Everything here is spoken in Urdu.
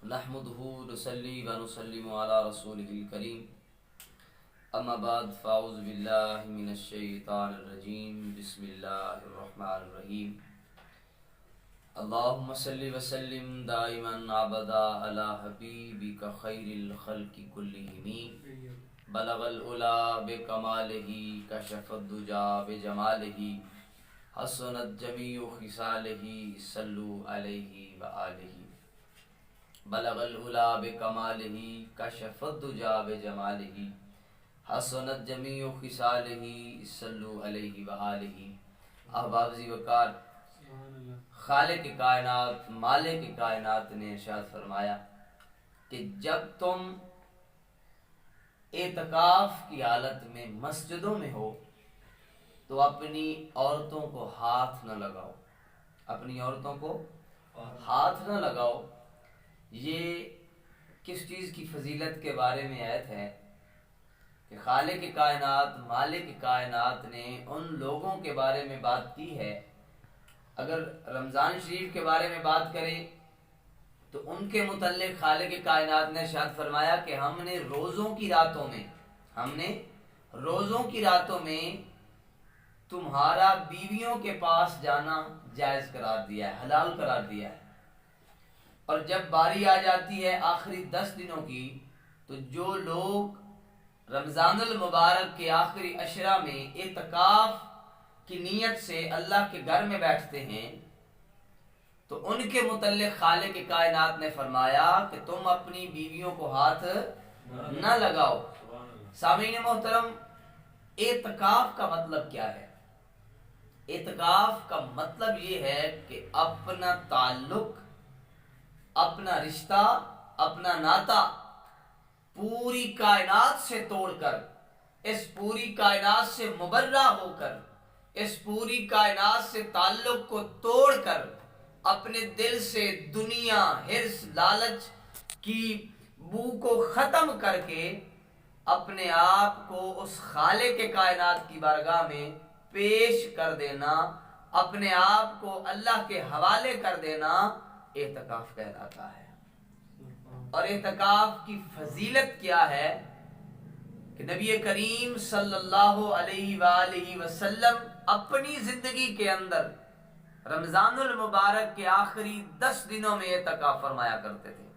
نحمده نصلي ونسلم على رسوله الكريم اما بعد فاعوذ باللہ من الشیطان الرجیم بسم اللہ الرحمن الرحیم اللہم صلی وسلم دائما ابدا علی حبیبک خیر الخلق کلہم بلغ العلا بکمالہ کشف الدجا بجمالہ حسنت جمیع خصالہ صلوا علیہ وآلہ بلغ العلا بکمالہ کشف الدجا بجمالہ حسنت جمیع خصالہ صلوا علیہ وآلہ۔ احباب ذی وقار، خالق کائنات مالک کائنات نے ارشاد فرمایا کہ جب تم اعتکاف کی حالت میں مسجدوں میں ہو تو اپنی عورتوں کو ہاتھ نہ لگاؤ، اپنی عورتوں کو ہاتھ نہ لگاؤ۔ یہ کس چیز کی فضیلت کے بارے میں آیت ہے کہ خالق کائنات مالک کائنات نے ان لوگوں کے بارے میں بات کی ہے۔ اگر رمضان شریف کے بارے میں بات کریں تو ان کے متعلق خالق کائنات نے ارشاد فرمایا کہ ہم نے روزوں کی راتوں میں تمہارا بیویوں کے پاس جانا جائز قرار دیا ہے، حلال قرار دیا ہے، اور جب باری آ جاتی ہے آخری 10 دنوں کی تو جو لوگ رمضان المبارک کے آخری عشرہ میں اعتکاف کی نیت سے اللہ کے گھر میں بیٹھتے ہیں تو ان کے متعلق خالق کائنات نے فرمایا کہ تم اپنی بیویوں کو ہاتھ نہ لگاؤ۔ سامعین محترم، اعتکاف کا مطلب کیا ہے؟ اعتکاف کا مطلب یہ ہے کہ اپنا تعلق، اپنا رشتہ، اپنا ناتا پوری کائنات سے توڑ کر، اس پوری کائنات سے مبرہ ہو کر، اس پوری کائنات سے تعلق کو توڑ کر، اپنے دل سے دنیا، حرص، لالچ کی بو کو ختم کر کے اپنے آپ کو اس خالق کائنات کی بارگاہ میں پیش کر دینا، اپنے آپ کو اللہ کے حوالے کر دینا اعتکاف کہلاتا ہے۔ اور اعتکاف کی فضیلت کیا ہے کہ نبی کریم صلی اللہ علیہ وآلہ وسلم اپنی زندگی کے اندر رمضان المبارک کے آخری 10 دنوں میں اعتکاف فرمایا کرتے تھے۔